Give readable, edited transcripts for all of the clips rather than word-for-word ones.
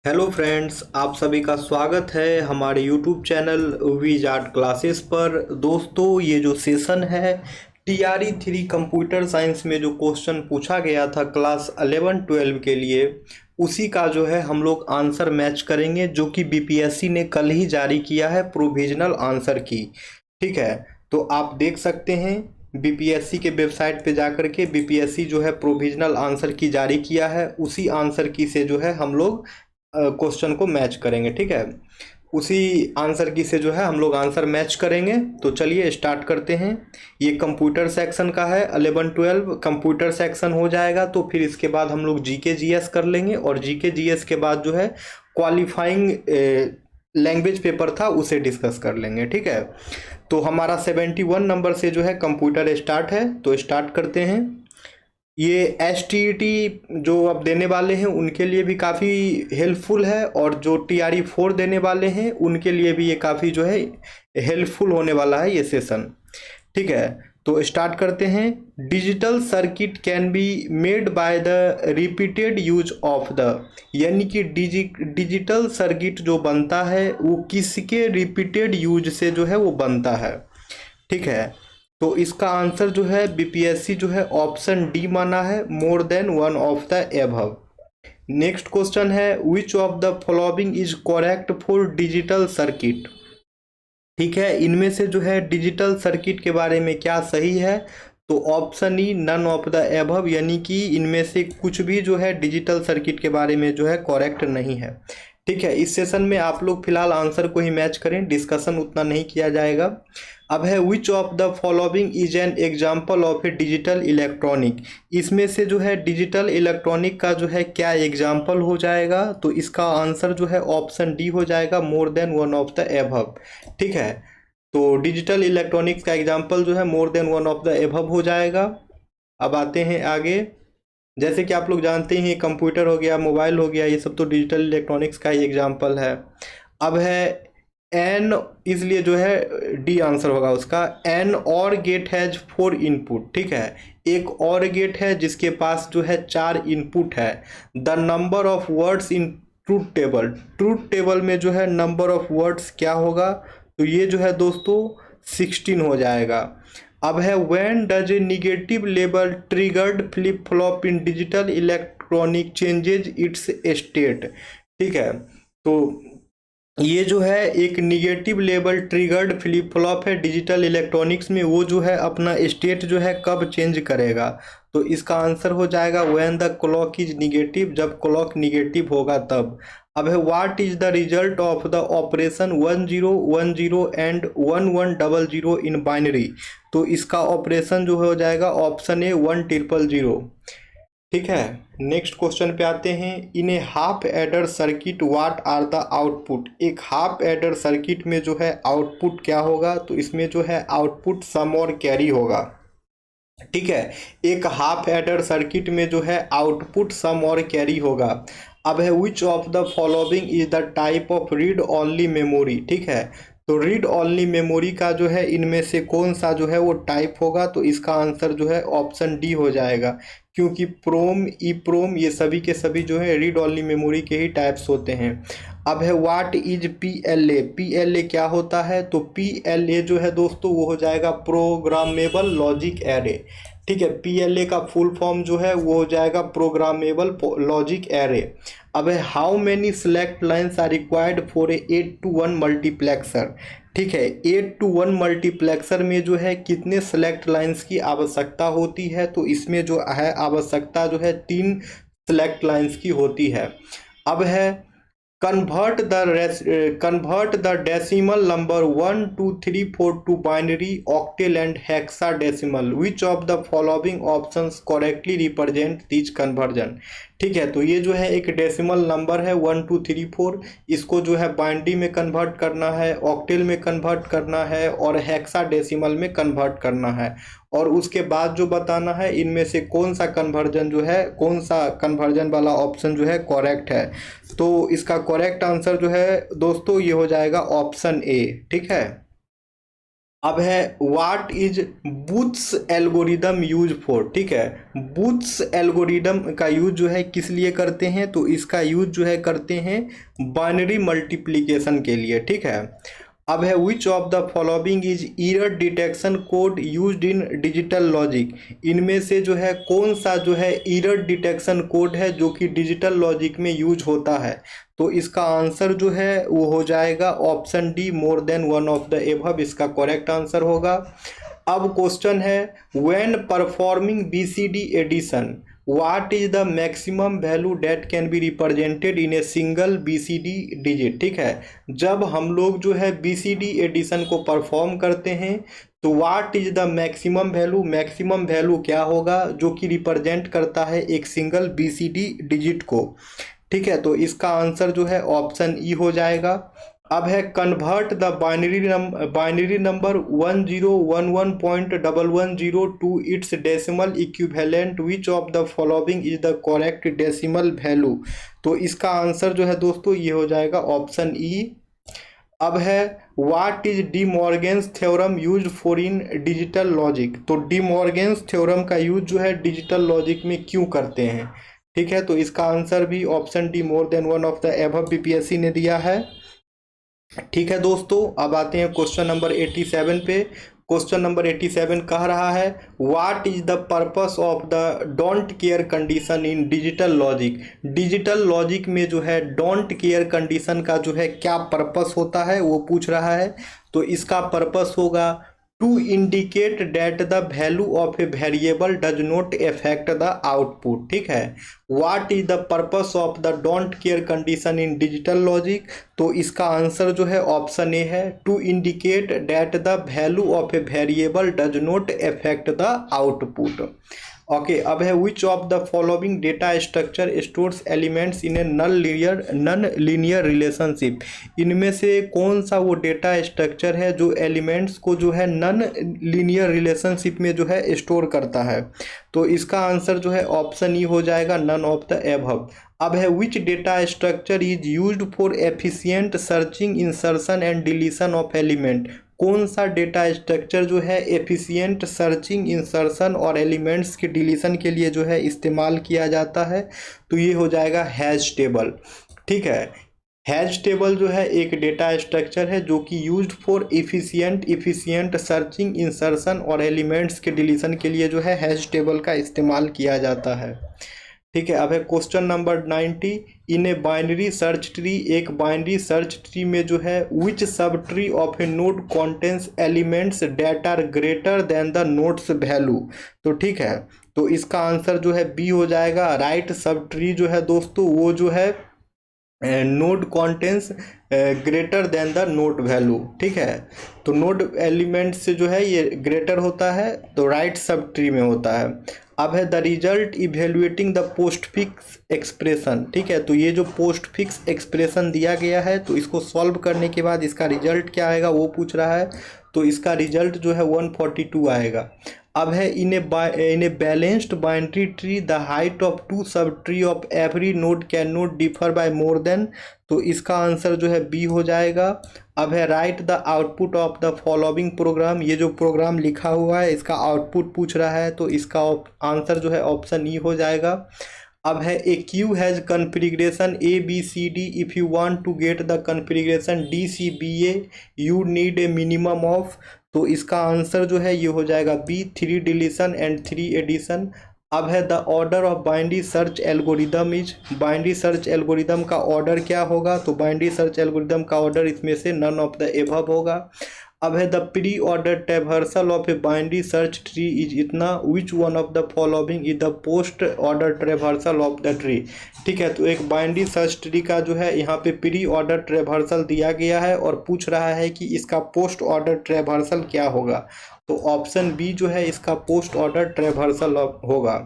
Hello friends, आप सभी का स्वागत है हमारे यूट्यूब चैनल वीज आर्ट क्लासेस पर। दोस्तों, ये जो सेशन है TRE 3 कंप्यूटर साइंस में जो क्वेश्चन पूछा गया था क्लास 11-12 के लिए, उसी का जो है हम लोग आंसर मैच करेंगे, जो कि BPSC ने कल ही जारी किया है प्रोविजनल आंसर की। ठीक है, तो आप देख सकते हैं BPSC के वेबसाइट पे जाकर के BPSC जो है प्रोविजनल आंसर की जारी किया है, उसी आंसर की से जो है हम लोग क्वेश्चन को मैच करेंगे। ठीक है, उसी आंसर की से जो है हम लोग आंसर मैच करेंगे। तो चलिए स्टार्ट करते हैं। ये कंप्यूटर सेक्शन का है, 11-12 कंप्यूटर सेक्शन हो जाएगा। तो फिर इसके बाद हम लोग जीके जीएस कर लेंगे, और जीके जीएस के बाद जो है क्वालिफाइंग लैंग्वेज पेपर था उसे डिस्कस कर लेंगे। ठीक है, तो हमारा 71 नंबर से जो है कंप्यूटर स्टार्ट है, तो स्टार्ट करते हैं। ये STET जो अब देने वाले हैं उनके लिए भी काफ़ी हेल्पफुल है, और जो TRE 4 देने वाले हैं उनके लिए भी ये काफ़ी जो है हेल्पफुल होने वाला है ये सेशन। ठीक है, तो स्टार्ट करते हैं। Digital circuit can be made by the repeated use of the, यानी कि डिजिटल सर्किट जो बनता है वो किसके रिपीटेड यूज से जो है वो बनता है। ठीक है, तो इसका आंसर जो है BPSC जो है ऑप्शन डी माना है, more than one of the above. Next question है, which of the following is correct for digital circuit. ठीक है, इनमें से जो है डिजिटल सर्किट के बारे में क्या सही है, तो option E none of the above, यानी कि इनमें से कुछ भी जो है डिजिटल सर्किट के बारे में जो है करेक्ट नहीं है। ठीक है, इस सेशन में आप लोग फिलहाल आंसर को ही मैच करें, डिस्कशन उतना नहीं किया जाएगा। अब है which of the following is an example of A digital electronic. इसमें से जो है डिजिटल इलेक्ट्रॉनिक का जो है क्या एग्जाम्पल हो जाएगा, तो इसका आंसर जो है ऑप्शन डी हो जाएगा, मोर than one of the above. ठीक है, तो डिजिटल इलेक्ट्रॉनिक्स का एग्जाम्पल जो है more than one of the above हो जाएगा। अब आते हैं आगे। जैसे कि आप लोग जानते ही, कंप्यूटर हो गया, मोबाइल हो गया, ये सब तो डिजिटल इलेक्ट्रॉनिक्स का ही एग्जाम्पल है। अब है एन, इसलिए जो है डी आंसर होगा उसका। एन और गेट हैज 4 इनपुट। ठीक है, एक और गेट है जिसके पास जो है 4 इनपुट है। The number of words in truth table, truth table में जो है नंबर ऑफ वर्ड्स क्या होगा, तो ये जो है दोस्तों 16 हो जाएगा। अब है when does a negative label triggered flip flop in digital electronic changes it's state. ठीक है, तो ये जो है एक negative label triggered flip flop है डिजिटल इलेक्ट्रॉनिक्स में, वो जो है अपना स्टेट जो है कब चेंज करेगा, तो इसका आंसर हो जाएगा when the clock is negative, जब क्लॉक निगेटिव होगा तब। अब है what is the result of the operation 1010 and 1100 in binary, तो इसका ऑपरेशन जो हो जाएगा ऑप्शन ए 1000। ठीक है, नेक्स्ट क्वेश्चन पे आते हैं। In a half adder circuit what are the output. एक हाफ एडर सर्किट में जो है आउटपुट क्या होगा, तो इसमें जो है आउटपुट सम और कैरी होगा। ठीक है, एक हाफ एडर सर्किट में जो है आउटपुट सम और कैरी होगा। अब है which of the following is the type of read only memory. ठीक है, तो रीड ओनली मेमोरी का जो है इनमें से कौन सा जो है वो टाइप होगा, तो इसका आंसर जो है ऑप्शन डी हो जाएगा, क्योंकि प्रोम ई प्रोम ये सभी के सभी जो है रीड ओनली मेमोरी के ही टाइप्स होते हैं। अब है व्हाट इज PLA। PLA क्या होता है, तो PLA जो है दोस्तों वो हो जाएगा प्रोग्रामेबल लॉजिक एरे। ठीक है, PLA का फुल फॉर्म जो है वो हो जाएगा प्रोग्रामेबल लॉजिक एरे। अब है how many select lines are required for a 8-to-1 multiplexer. ठीक है, 8-to-1 मल्टीप्लेक्सर में जो है कितने सेलेक्ट लाइन्स की आवश्यकता होती है, तो इसमें जो है आवश्यकता जो है 3 सेलेक्ट लाइन्स की होती है। अब है convert the decimal number 1 2 3 4 to binary, octal and hexadecimal. Which of the following options correctly represent this conversion। ठीक है, तो ये जो है एक डेसिमल नंबर है 1 2 3 4, इसको जो है बाइनरी में कन्वर्ट करना है, ऑक्टेल में कन्वर्ट करना है, और हेक्साडेसिमल में कन्वर्ट करना है। और उसके बाद जो बताना है इनमें से कौन सा कन्वर्जन जो है, कौन सा कन्वर्जन वाला ऑप्शन जो है करेक्ट है। तो इसका करेक्ट आंसर जो है दोस्तों ये हो जाएगा ऑप्शन ए। ठीक है। अब है what is booths algorithm use for, ठीक है। बूथ्स एल्गोरिदम का यूज जो है किस लिए करते हैं, तो इसका यूज जो है करते हैं बाइनरी मल्टीप्लिकेशन के लिए, ठीक है। अब है which of the following is error detection code used in digital logic, इनमें से जो है कौन सा जो है एरर डिटेक्शन कोड है जो कि डिजिटल लॉजिक में यूज होता है, तो इसका आंसर जो है वो हो जाएगा option D, more than one of the above, इसका करेक्ट आंसर होगा। अब क्वेश्चन है when performing BCD addition what is the maximum value that can be represented in a single BCD digit, ठीक है। जब हम लोग जो है बीसीडी एडिशन को परफॉर्म करते हैं तो what is the maximum value, maximum value क्या होगा जो कि रिप्रेजेंट करता है एक सिंगल बीसीडी डिजिट को, ठीक है। तो इसका आंसर जो है ऑप्शन ई हो जाएगा। अब है convert the binary number 1011.110 to its decimal equivalent which of the following is the correct decimal value, तो इसका आंसर जो है दोस्तों ये हो जाएगा ऑप्शन ई। अब है what is D Morgan's theorem used for in digital logic, तो डी मॉर्गन्स थ्योरम का यूज जो है डिजिटल लॉजिक में क्यों करते हैं, ठीक है। तो इसका आंसर भी option D, more than one of the above BPSC ने दिया है, ठीक है दोस्तों। अब आते हैं क्वेश्चन नंबर 87 पे। क्वेश्चन नंबर 87 कह रहा है what is the purpose of the don't care condition in digital logic, digital logic में जो है डोंट केयर कंडीशन का जो है क्या पर्पस होता है वो पूछ रहा है। तो इसका पर्पस होगा to indicate that the value of a variable does not affect the output, ठीक है। What is the purpose of the don't care condition in digital logic, तो इसका आंसर जो है ऑप्शन ए है to indicate that the value of a variable does not affect the output. Okay, अब है which of the following data structure stores elements in a non linear relationship, इनमें से कौन सा वो डेटा स्ट्रक्चर है जो एलिमेंट्स को जो है नन लीनियर रिलेशनशिप में जो है स्टोर करता है, तो इसका आंसर जो है ऑप्शन ई हो जाएगा, नन ऑफ द एबव। अब है which data structure is used for efficient searching insertion and deletion of element, कौन सा डेटा स्ट्रक्चर जो है एफिशिएंट सर्चिंग इंसर्शन और एलिमेंट्स के डिलीशन के लिए जो है इस्तेमाल किया जाता है, तो ये हो जाएगा हैश टेबल, ठीक है। हैश टेबल जो है एक डेटा स्ट्रक्चर है जो कि used for efficient searching insertion और एलिमेंट्स के डिलीशन के लिए जो है हैश टेबल का इस्तेमाल किया जाता है, ठीक है। अब है question number 90 in a binary search tree, एक बाइनरी सर्च ट्री में जो है which sub tree of a node contains elements that are greater than the node's value, तो ठीक है। तो इसका आंसर जो है बी हो जाएगा, राइट सब ट्री जो है दोस्तों वो जो है node contains greater than the node value, ठीक है। तो नोड एलिमेंट से जो है ये ग्रेटर होता है तो राइट सब ट्री में होता है। अब है the result evaluating the post fix expression, ठीक है। तो ये जो पोस्ट फिक्स एक्सप्रेशन दिया गया है तो इसको सॉल्व करने के बाद इसका रिजल्ट क्या आएगा वो पूछ रहा है, तो इसका रिजल्ट जो है 142 आएगा। अब है in a balanced binary tree the height of two sub tree of every node can not differ by more than, तो इसका आंसर जो है बी हो जाएगा। अब है right the output of the following programme, ये जो प्रोग्राम लिखा हुआ है इसका आउटपुट पूछ रहा है, तो इसका आंसर जो है ऑप्शन ई हो जाएगा। अब है a queue has configuration A B C D, if you want to get the configuration D C B A you need a minimum of, तो इसका आंसर जो है ये हो जाएगा बी, 3 डिलीशन एंड 3 एडिशन। अब है the order of binary search algorithm is, binary search algorithm का ऑर्डर क्या होगा, तो बाइनरी सर्च एल्गोरिदम का ऑर्डर इसमें से नन ऑफ द एबव होगा। अब है the pre order traversal of a binary search tree is इतना, which one of the following is the post order traversal of the tree, ठीक है। तो एक बाइनरी सर्च ट्री का जो है यहाँ पे प्री ऑर्डर ट्रैवर्सल दिया गया है और पूछ रहा है कि इसका पोस्ट ऑर्डर ट्रैवर्सल क्या होगा, तो ऑप्शन बी जो है इसका पोस्ट ऑर्डर ट्रैवर्सल होगा,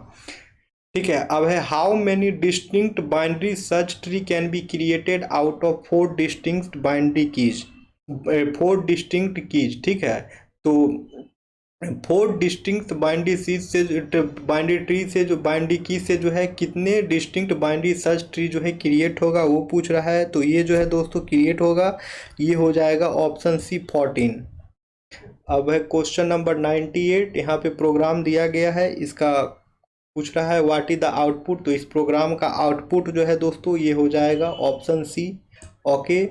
ठीक है। अब है how many distinct binary search tree can be created out of 4 distinct binary keys, 4 distinct keys, ठीक है। तो 4 डिस्टिंक्ट बाइनरी सीज से बाइनरी ट्री से जो बाइनरी की से जो है कितने डिस्टिंक्ट बाइनरी सर्च ट्री जो है क्रिएट होगा वो पूछ रहा है, तो ये जो है दोस्तों क्रिएट होगा, ये हो जाएगा ऑप्शन सी 14। अब है क्वेश्चन नंबर 98। यहाँ पे प्रोग्राम दिया गया है, इसका पूछ रहा है व्हाट इज द आउटपुट। तो इस प्रोग्राम का आउटपुट जो है दोस्तों ये हो जाएगा option C. Okay,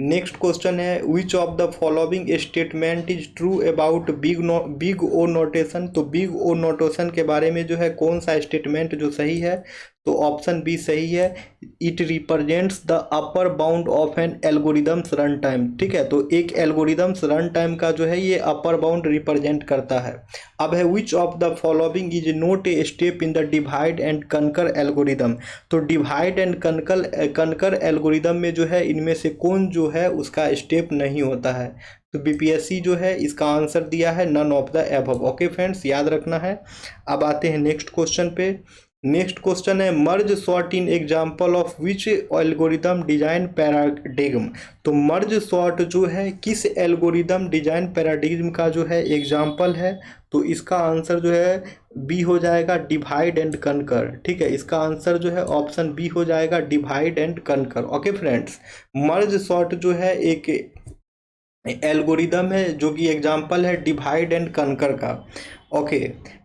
next question है which of the following statement is true about big O notation. तो बिग ओ नोटेशन के बारे में जो है कौन सा स्टेटमेंट जो सही है, तो ऑप्शन बी सही है। It represents the upper bound of an algorithm's run time. ठीक है, तो एक एल्गोरिदम्स रन टाइम का जो है ये अपर बाउंड रिप्रेजेंट करता है। अब है which of the following is not a step in the divide and conquer algorithm. तो डिवाइड एंड कनकर एल्गोरिदम में जो है इनमें से कौन जो है उसका स्टेप नहीं होता है। तो बीपीएससी जो है इसका आंसर दिया है none of the above. Okay friends, याद रखना है। अब आते हैं नेक्स्ट क्वेश्चन पे। नेक्स्ट क्वेश्चन है merge sort in example of which algorithm design paradigm. तो मर्ज सॉर्ट जो है किस एल्गोरिदम डिजाइन पैराडिग्म का जो है एग्जाम्पल है। तो इसका आंसर जो है बी हो जाएगा डिवाइड एंड कनकर। ठीक है, इसका आंसर जो है ऑप्शन बी हो जाएगा divide and conquer. Okay friends, merge sort जो है एक एल्गोरिदम है जो कि एग्जाम्पल है डिवाइड एंड कनकर का। ओके,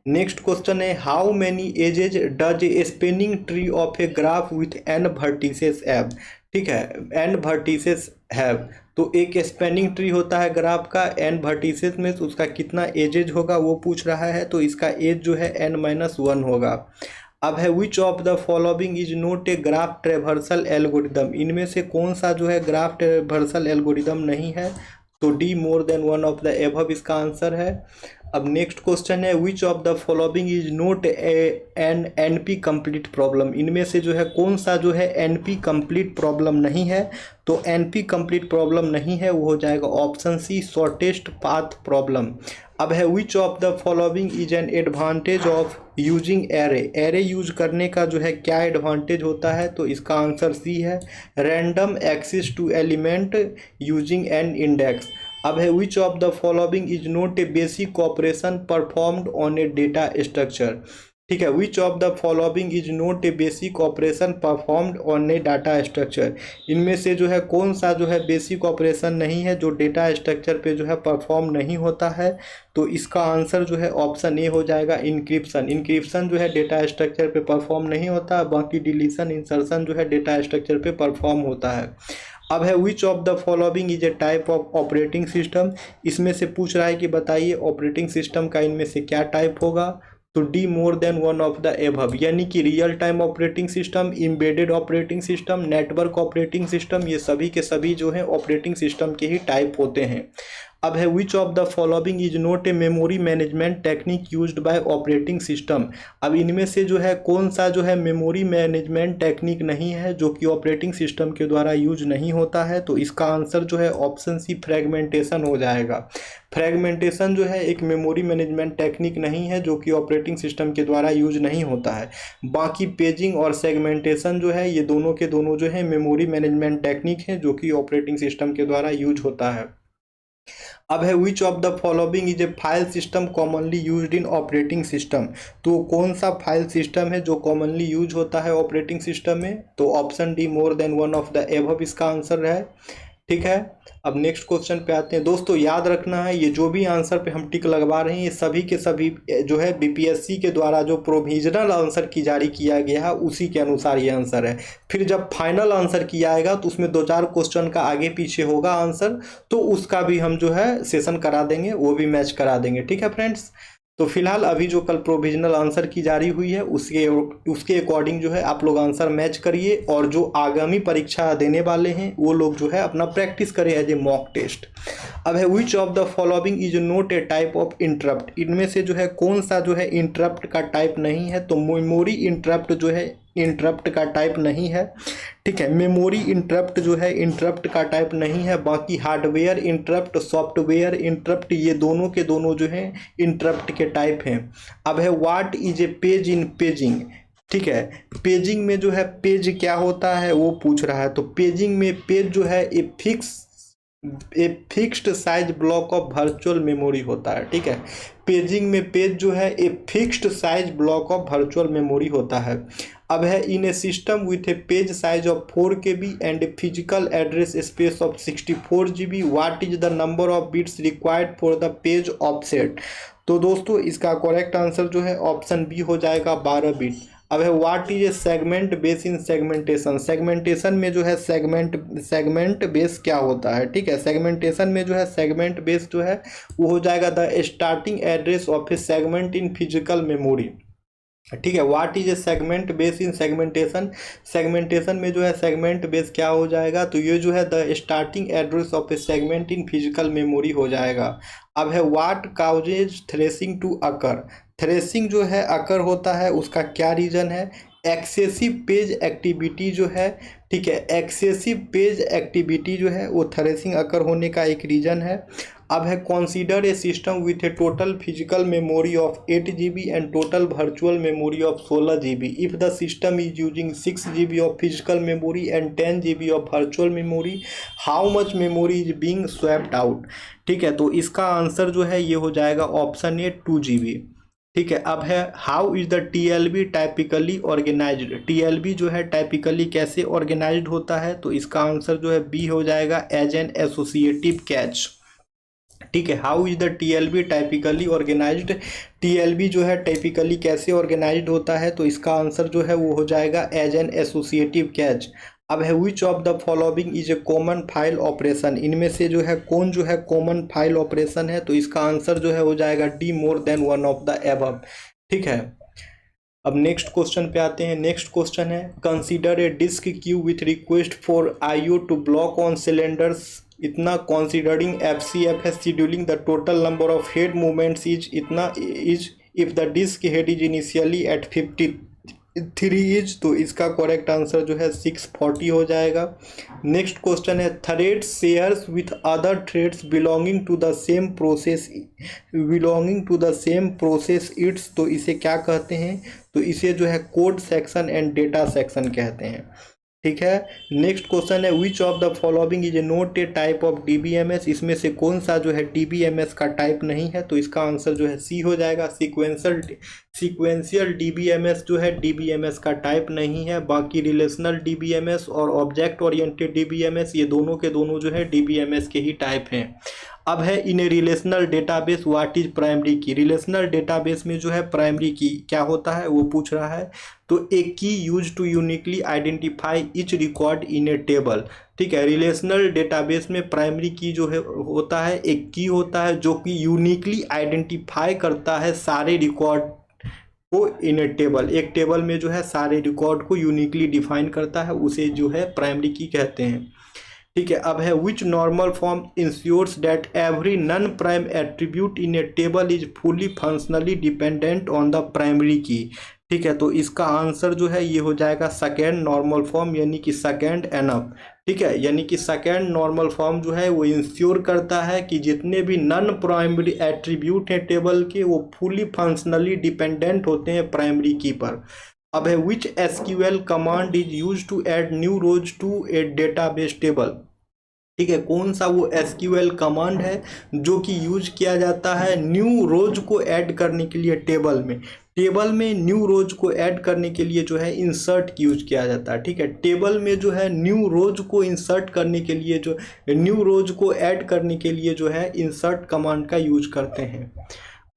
नेक्स्ट क्वेश्चन है how many edges does a spanning tree of a graph with n vertices have. ठीक है, एन वर्टिसेस हैव। तो एक स्पेनिंग ट्री होता है ग्राफ का, एन वर्टिसेस में तो उसका कितना एजेज होगा वो पूछ रहा है। तो इसका एज जो है n-1 होगा। अब है which of the following is not a graph traversal algorithm. इनमें से कौन सा जो है ग्राफ ट्रेवर्सल एल्गोरिदम नहीं है। तो D more than one of the above इसका आंसर है। अब नेक्स्ट क्वेश्चन है which of the following is not an NP complete problem. इनमें से जो है कौन सा जो है एनपी कंप्लीट प्रॉब्लम नहीं है। तो एनपी कंप्लीट प्रॉब्लम नहीं है वो हो जाएगा option C shortest path problem. अब है which of the following is an advantage of using array. Array use करने का जो है क्या एडवांटेज होता है। तो इसका आंसर सी है random access to element using an index. अब है which of the following is not a basic operation performed on a data structure. ठीक है, which of the following is not a basic operation performed on a data structure. इनमें से जो है कौन सा जो है बेसिक ऑपरेशन नहीं है जो डेटा स्ट्रक्चर पे जो है परफॉर्म नहीं होता है। तो इसका आंसर जो है ऑप्शन ए हो जाएगा इंक्रिप्शन। इंक्रिप्शन जो है डेटा स्ट्रक्चर पे परफॉर्म नहीं होता, बाकी डिलीशन इंसर्शन जो है डेटा स्ट्रक्चर पे परफॉर्म होता है। अब है which of the following is A type of operating system. इसमें से पूछ रहा है कि बताइए ऑपरेटिंग सिस्टम का इनमें से क्या टाइप होगा। तो D more than one of the above, यानी कि real time operating system, embedded operating system, network operating system, ये सभी के सभी जो है ऑपरेटिंग सिस्टम के ही टाइप होते हैं। अब है which of the following is not a memory management technique used by operating system. अब इनमें से जो है कौन सा जो है मेमोरी मैनेजमेंट टेक्निक नहीं है जो कि ऑपरेटिंग सिस्टम के द्वारा यूज नहीं होता है। तो इसका आंसर जो है ऑप्शन सी फ्रेगमेंटेशन हो जाएगा। फ्रेगमेंटेशन जो है एक मेमोरी मैनेजमेंट टेक्निक नहीं है जो कि ऑपरेटिंग सिस्टम के द्वारा यूज नहीं होता है। बाकी पेजिंग और सेगमेंटेशन जो है ये दोनों के दोनों जो है मेमोरी मैनेजमेंट टेक्निक है जो कि ऑपरेटिंग सिस्टम के द्वारा यूज होता है। अब है which of the following is A file system commonly used in operating system. तो कौन सा फाइल सिस्टम है जो कॉमनली यूज होता है ऑपरेटिंग सिस्टम में। तो option D more than one of the above इसका आंसर है। ठीक है, अब नेक्स्ट क्वेश्चन पे आते हैं। दोस्तों याद रखना है ये जो भी आंसर पे हम टिक लगवा रहे हैं ये सभी के सभी जो है बीपीएससी के द्वारा जो प्रोविजनल आंसर की जारी किया गया है उसी के अनुसार ये आंसर है। फिर जब फाइनल आंसर किया आएगा तो उसमें 2-4 क्वेश्चन का आगे पीछे होगा आंसर, तो उसका भी हम जो है सेशन करा देंगे, वो भी मैच करा देंगे। ठीक है फ्रेंड्स, तो फिलहाल अभी जो कल प्रोविजनल आंसर की जारी हुई है उसके अकॉर्डिंग जो है आप लोग आंसर मैच करिए, और जो आगामी परीक्षा देने वाले हैं वो लोग जो है अपना प्रैक्टिस करें एज ए मॉक टेस्ट। अब है which of the following is not a type of interrupt. इनमें से जो है कौन सा जो है इंटरप्ट का टाइप नहीं है। तो मेमोरी इंटरप्ट जो है इंटरप्ट का टाइप नहीं है। ठीक है, मेमोरी इंटरप्ट जो है इंटरप्ट का टाइप नहीं है। बाकी हार्डवेयर इंटरप्ट, सॉफ्टवेयर इंटरप्ट, ये दोनों के दोनों जो है इंटरप्ट के टाइप हैं। अब है what is a page in paging. ठीक है, पेजिंग में जो है पेज क्या होता है वो पूछ रहा है। तो पेजिंग में पेज जो है a fix a fixed size block of virtual memory होता है। ठीक है, पेजिंग में पेज जो है a fixed size block of virtual memory होता है। अब है in a system with a page size of 4 KB and a physical address space of 64 GB, what is the number of bits required for the page offset. तो दोस्तों इसका correct answer जो है option B हो जाएगा 12 bit. अब है what is A segment base in segmentation. Segmentation में जो है सेगमेंट बेस क्या होता है। ठीक है, सेगमेंटेशन में जो है सेगमेंट बेस जो है वो हो जाएगा the starting address of a segment in physical memory. ठीक है, what is A segment base in segmentation. Segmentation में जो है सेगमेंट बेस क्या हो जाएगा, तो ये जो है the starting address of a segment in physical memory हो जाएगा। अब है what causes thrashing to occur. Thrashing जो है अकर होता है उसका क्या रीजन है। एक्सेसिव पेज एक्टिविटी जो है, ठीक है, एक्सेसिव पेज एक्टिविटी जो है वो थ्रेसिंग अकर होने का एक रीजन है। अब है consider A system with A total physical memory of 8 GB and total virtual memory of 16 GB if the system is using 6 GB of physical memory and 10 GB of virtual memory, how much memory is being swapped out. ठीक है, तो इसका answer जो है ये हो जाएगा option A 2 GB। ठीक है, अब है how is the TLB typically organized. TLB जो है टाइपिकली कैसे ऑर्गेनाइज्ड होता है, तो इसका आंसर जो है बी हो जाएगा एज एन एसोसिएटिव कैच। ठीक है, how is the TLB typically organized. TLB जो है टाइपिकली कैसे ऑर्गेनाइज्ड होता है, तो इसका आंसर जो है वो हो जाएगा एज एन एसोसिएटिव कैच। अब है which of the following is A common file operation. इनमें से जो है कौन जो है कॉमन फाइल ऑपरेशन है, तो इसका आंसर जो है हो जाएगा D more than one of the above. ठीक है, अब नेक्स्ट क्वेश्चन पे आते हैं। नेक्स्ट क्वेश्चन है consider a disk queue with request for IO to block on cylinders इतना कंसीडरिंग FCF है scheduling the total number of head movements is इतना is if the disk head is initially at 53 is, तो इसका correct answer जो है 640 हो जाएगा। Next question है threads shares with other threads belonging to the same process its, तो इसे क्या कहते हैं, तो इसे जो है code section and data section कहते हैं। ठीक है, नेक्स्ट क्वेश्चन है which of the following is a not a type of DBMS। इसमें से कौन सा जो है DBMS का टाइप नहीं है, तो इसका आंसर जो है सी हो जाएगा सीक्वेंशियल DBMS जो है DBMS का टाइप नहीं है। बाकी रिलेशनल DBMS और ऑब्जेक्ट ओरिएंटेड DBMS ये दोनों के दोनों जो है DBMS के ही टाइप हैं। अब है in a relational database what is primary key. Relational database में जो है प्राइमरी की क्या होता है वो पूछ रहा है, तो एक key use to uniquely identify each record in a table. ठीक है, रिलेशनल डेटाबेस में प्राइमरी की जो है होता है एक की होता है जो कि यूनिकली आइडेंटिफाई करता है सारे रिकॉर्ड को इन ए टेबल। एक टेबल में जो है सारे रिकॉर्ड को यूनिकली डिफाइन करता है, उसे जो है प्राइमरी की कहते हैं। ठीक है, अब है which normal form ensures that every non prime attribute in a table is fully functionally dependent on the primary key. ठीक है, तो इसका आंसर जो है ये हो जाएगा सेकेंड नॉर्मल फॉर्म यानी कि सेकेंड एनफ। ठीक है, यानी कि सेकेंड नॉर्मल फॉर्म जो है वो इंश्योर करता है कि जितने भी नॉन प्राइमरी एट्रीब्यूट हैं टेबल के वो फुली फंक्शनली डिपेंडेंट होते हैं प्राइमरी की पर। अब है which SQL command is use to add new rows to a database table. ठीक है, कौन सा वो SQL कमांड है जो कि यूज किया जाता है न्यू रोज को ऐड करने के लिए टेबल में। टेबल में न्यू रोज को ऐड करने के लिए जो है इंसर्ट की यूज किया जाता है। ठीक है, टेबल में जो है न्यू रोज को इंसर्ट करने के लिए जो न्यू रोज को ऐड करने के लिए जो है इंसर्ट कमांड का यूज करते हैं।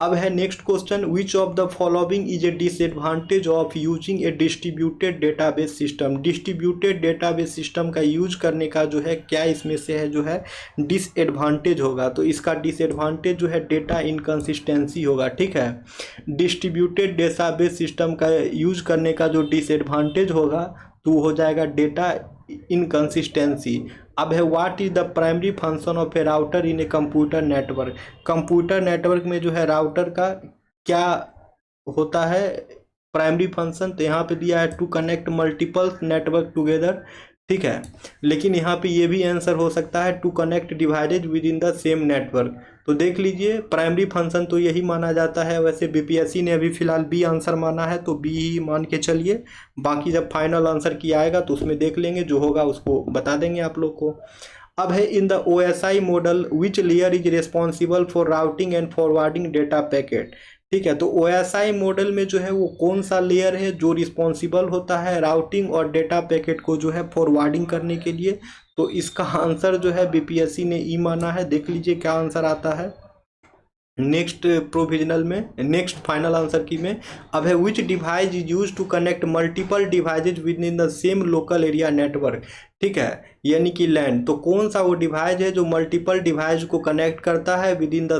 अब है next question which of the following is A disadvantage of using A distributed database system. Distributed database system का यूज करने का जो है क्या इसमें से है जो है डिसएडवांटेज होगा, तो इसका डिसएडवांटेज जो है डेटा इनकंसिस्टेंसी होगा। ठीक है, डिस्ट्रीब्यूटेड डेटाबेस सिस्टम का यूज करने का जो डिसएडवांटेज होगा तो हो जाएगा डेटा इनकंसिस्टेंसी। अब है what is the primary function of A router in a computer network. Computer network में जो है राउटर का क्या होता है प्राइमरी फंक्शन, तो यहाँ पे दिया है to connect multiple network together. ठीक है, लेकिन यहाँ पे ये भी आंसर हो सकता है to connect divided within the same network. तो देख लीजिए प्राइमरी फंक्शन तो यही माना जाता है। वैसे BPSC ने अभी फिलहाल बी आंसर माना है तो बी ही मान के चलिए, बाकी जब फाइनल आंसर की आएगा तो उसमें देख लेंगे, जो होगा उसको बता देंगे आप लोग को। अब है in the OSI model which layer is responsible for routing and forwarding data packet. ठीक है, तो OSI मॉडल में जो है वो कौन सा लेयर है जो रिस्पॉन्सिबल होता है राउटिंग और डेटा पैकेट को जो है फॉरवर्डिंग करने के लिए। तो इसका आंसर जो है BPSC ने ई माना है। देख लीजिए क्या आंसर आता है नेक्स्ट प्रोविजनल में, नेक्स्ट फाइनल आंसर की में। अब है which device is use to connect multiple devices within the same local area network. ठीक है, यानी कि लैन। तो कौन सा वो डिवाइस है जो मल्टीपल डिवाइस को कनेक्ट करता है with in the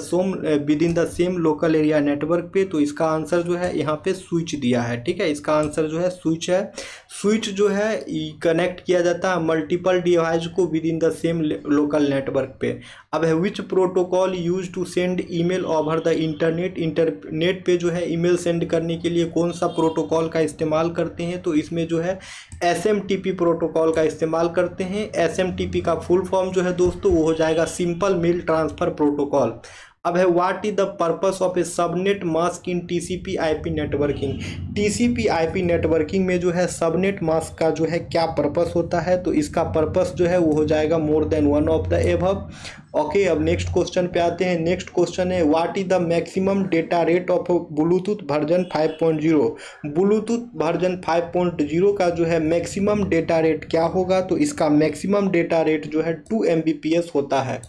same local area network पे। तो इसका आंसर जो है यहाँ पे स्विच दिया है। ठीक है, इसका आंसर जो है स्विच है। स्विच जो है कनेक्ट किया जाता है मल्टीपल डिवाइस को within the same local network पे। अब है which protocol use to send email over the internet पे जो है ईमेल सेंड करने के लिए कौन सा प्रोटोकॉल का इस्तेमाल करते हैं। तो इसमें जो है SMTP प्रोटोकॉल का इस्तेमाल करते हैं। SMTP का फुल फॉर्म जो है दोस्तों वो हो जाएगा सिंपल मेल ट्रांसफर प्रोटोकॉल। अब है what is the purpose of A subnet mask in TCP/IP networking. TCP/IP networking में जो है सबनेट मास्क का जो है क्या पर्पस होता है। तो इसका पर्पस जो है वो हो जाएगा मोर than one of the above. Okay, अब नेक्स्ट क्वेश्चन पे आते हैं। नेक्स्ट क्वेश्चन है what is the maximum data rate of Bluetooth version 5.0। Bluetooth version 5.0 का जो है मैक्सिमम डेटा रेट क्या होगा। तो इसका मैक्सिमम डेटा रेट जो है 2 Mbps होता है।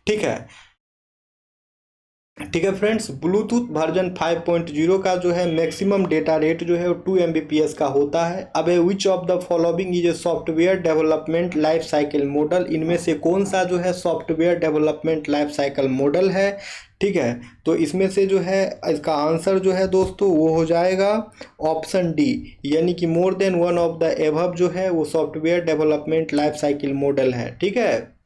ठीक है, ठीक है फ्रेंड्स, ब्लूटूथ वर्जन 5.0 का जो है मैक्सिमम डेटा रेट जो है वो 2 Mbps का होता है। अब है which of the following is a software development life cycle model. इनमें से कौन सा जो है software development life cycle model है। ठीक है, तो इसमें से जो है इसका आंसर जो है दोस्तों वो हो जाएगा ऑप्शन डी, यानी कि मोर than one of the above जो है वो software development life cycle model है। ठीक है,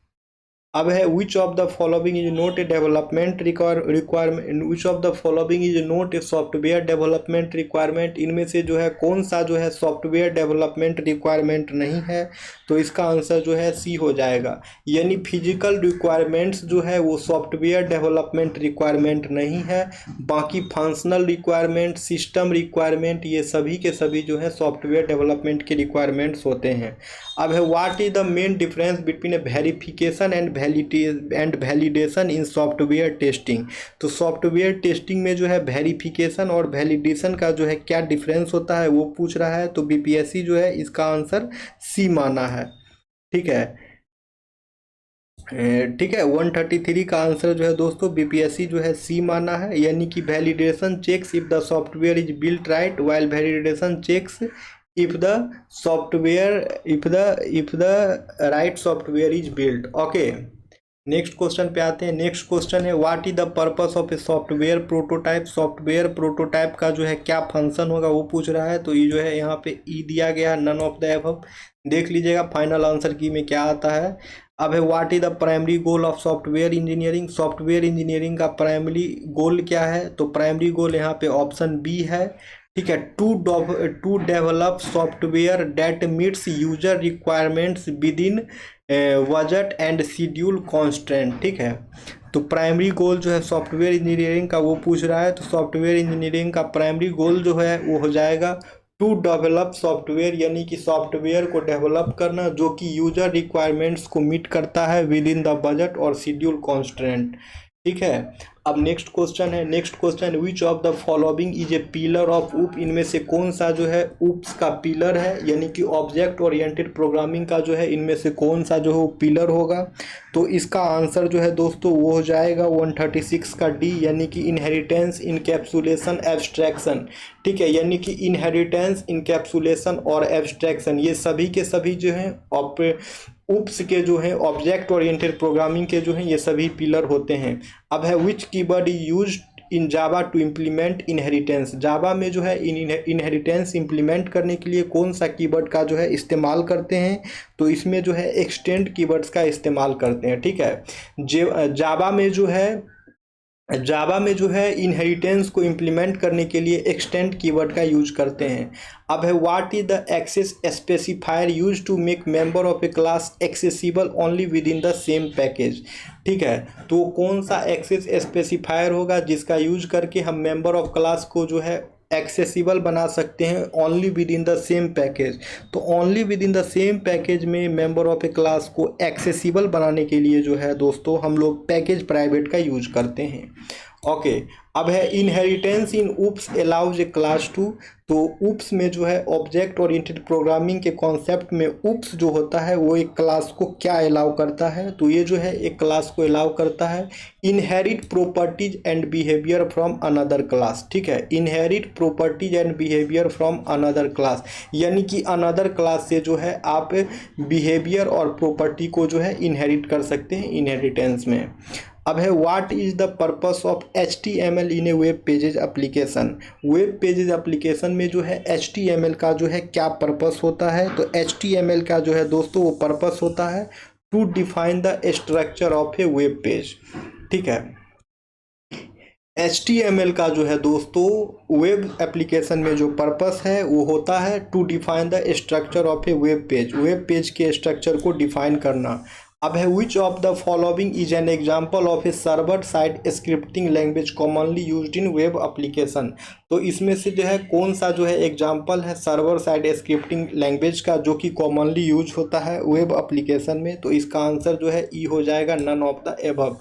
अब है which of the following is not A development requirement, which of the following is not a software development requirement. इनमें से जो है कौन सा जो है सॉफ्टवेयर डेवलपमेंट रिक्वायरमेंट नहीं है। तो इसका आंसर जो है सी हो जाएगा, यानी फिजिकल रिक्वायरमेंट्स जो है वो सॉफ्टवेयर डेवलपमेंट रिक्वायरमेंट नहीं है। बाकी फंक्शनल रिक्वायरमेंट, सिस्टम रिक्वायरमेंट, ये सभी के सभी जो है सॉफ्टवेयर डेवलपमेंट के रिक्वायरमेंट्स होते हैं। अब है what is the main difference between A verification and validation in software testing. तो सॉफ्टवेयर टेस्टिंग में जो है वेरिफिकेशन और वैलिडेशन का जो है क्या डिफरेंस होता है वो पूछ रहा है। तो BPSC जो है इसका आंसर सी माना है। ठीक है, ठीक है, 133 का आंसर जो है दोस्तों BPSC जो है सी माना है, यानी कि validation checks if the software is built right while validation checks if the right software is built। Okay, next question पे आते हैं। नेक्स्ट क्वेश्चन है what is the purpose of a software prototype. Software prototype का जो है क्या function होगा वो पूछ रहा है। तो ये जो है यहाँ पे ई दिया गया, नन ऑफ द एबव। देख लीजिएगा फाइनल आंसर की में क्या आता है। अब है what is the primary goal of software engineering. Software engineering का प्राइमरी गोल क्या है। तो प्राइमरी गोल यहाँ पे ऑप्शन बी है। ठीक है, to develop software that meets user requirements within budget and schedule constant. ठीक है, तो प्राइमरी गोल जो है सॉफ्टवेयर इंजीनियरिंग का वो पूछ रहा है। तो सॉफ्टवेयर इंजीनियरिंग का प्राइमरी गोल जो है वो हो जाएगा टू डेवलप सॉफ्टवेयर, यानी कि सॉफ्टवेयर को डेवलप करना जो कि यूजर रिक्वायरमेंट्स को मीट करता है विद इन द बजट और शेड्यूल कॉन्स्टेंट। ठीक है, अब नेक्स्ट क्वेश्चन है। Next question which of the following is A pillar of ऊप। इनमें से कौन सा जो है ऊप्स का पिलर है, यानी कि ऑब्जेक्ट ओरिएंटेड प्रोग्रामिंग का जो है इनमें से कौन सा जो है वो पिलर होगा। तो इसका आंसर जो है दोस्तों वो हो जाएगा 136 का डी, यानी कि इनहेरिटेंस, इनकैप्सुलेशन, एब्स्ट्रैक्शन। ठीक है, यानी कि इनहेरिटेंस, इनकैप्सुलेशन और एब्स्ट्रैक्शन ये सभी के सभी जो हैं ऊप्स के जो है ऑब्जेक्ट ओरिएंटेड प्रोग्रामिंग के जो हैं ये सभी पिलर होते हैं। अब है which keyword is used in Java to implement inheritance. Java में जो है इनहेरिटेंस इम्प्लीमेंट करने के लिए कौन सा कीवर्ड का जो है इस्तेमाल करते हैं। तो इसमें जो है एक्सटेंड कीवर्ड्स का इस्तेमाल करते हैं। ठीक है, जावा में जो है इनहेरिटेंस को इम्प्लीमेंट करने के लिए एक्सटेंड कीवर्ड का यूज करते हैं। अब है what is the access specifier use to make member of a class accessible only within the same package. ठीक है, तो कौन सा एक्सेस स्पेसिफायर होगा जिसका यूज करके हम मेंबर ऑफ क्लास को जो है एक्सेसिबल बना सकते हैं only within the same package. तो only within the same package में मेंबर ऑफ ए क्लास को एक्सेसिबल बनाने के लिए जो है दोस्तों हम लोग पैकेज प्राइवेट का यूज करते हैं। ओके, अब है inheritance in OOPs allows a class to. तो ऊप्स में जो है ऑब्जेक्ट ओरिएंटेड प्रोग्रामिंग के कॉन्सेप्ट में ऊप्स जो होता है वो एक क्लास को क्या अलाउ करता है, तो ये जो है एक क्लास को अलाउ करता है inherit properties and behaviour from another class. ठीक है, inherit properties and behaviour from another class, यानी कि अनदर क्लास से जो है आप बिहेवियर और प्रॉपर्टी को जो है इनहेरिट कर सकते हैं इनहेरिटेंस में। अब है what is the purpose of HTML in A web pages application. Web pages application में जो है HTML का जो है क्या पर्पस होता है, तो HTML का जो है दोस्तों वो पर्पस होता है to define the structure of a web page. ठीक है, HTML का जो है दोस्तों वेब एप्लीकेशन में जो पर्पस है वो होता है to define the structure of a web page के स्ट्रक्चर को डिफाइन करना। अब है which of the following is an example of a server side scripting language commonly used in web application. तो इसमें से जो है कौन सा जो है एग्जाम्पल है सर्वर साइड स्क्रिप्टिंग लैंग्वेज का जो कि कॉमनली यूज होता है वेब एप्लीकेशन में, तो इसका आंसर जो है ई हो जाएगा नन ऑफ द एबव।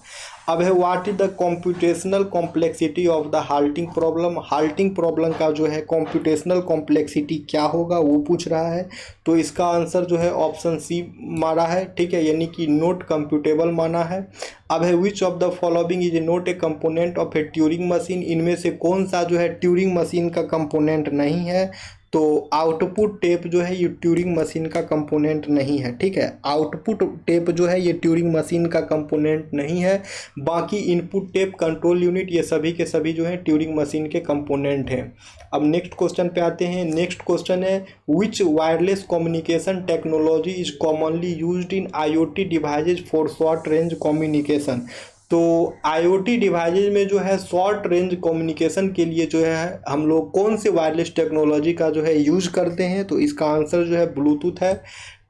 अब है what is the computational complexity of the halting problem. Halting problem का जो है कॉम्प्यूटेशनल कॉम्प्लेक्सिटी क्या होगा वो पूछ रहा है, तो इसका आंसर जो है ऑप्शन सी मारा है। ठीक है, यानी कि नोट कंप्यूटेबल माना है। अब है which of the following is note A component of A Turing machine. इनमें से कौन सा जो है ट्यूरिंग मशीन का कंपोनेंट नहीं है, तो आउटपुट टेप जो है ये ट्यूरिंग मशीन का कंपोनेंट नहीं है। ठीक है, आउटपुट टेप जो है ये ट्यूरिंग मशीन का कंपोनेंट नहीं है। बाकी इनपुट टेप, कंट्रोल यूनिट, ये सभी के सभी जो है ट्यूरिंग मशीन के कंपोनेंट हैं। अब नेक्स्ट क्वेश्चन पे आते हैं। नेक्स्ट क्वेश्चन है which wireless communication technology is commonly used in IoT devices for short range communication. तो IoT डिवाइसेज में जो है शॉर्ट रेंज कम्युनिकेशन के लिए जो है हम लोग कौन से वायरलेस टेक्नोलॉजी का जो है यूज करते हैं, तो इसका आंसर जो है ब्लूटूथ है।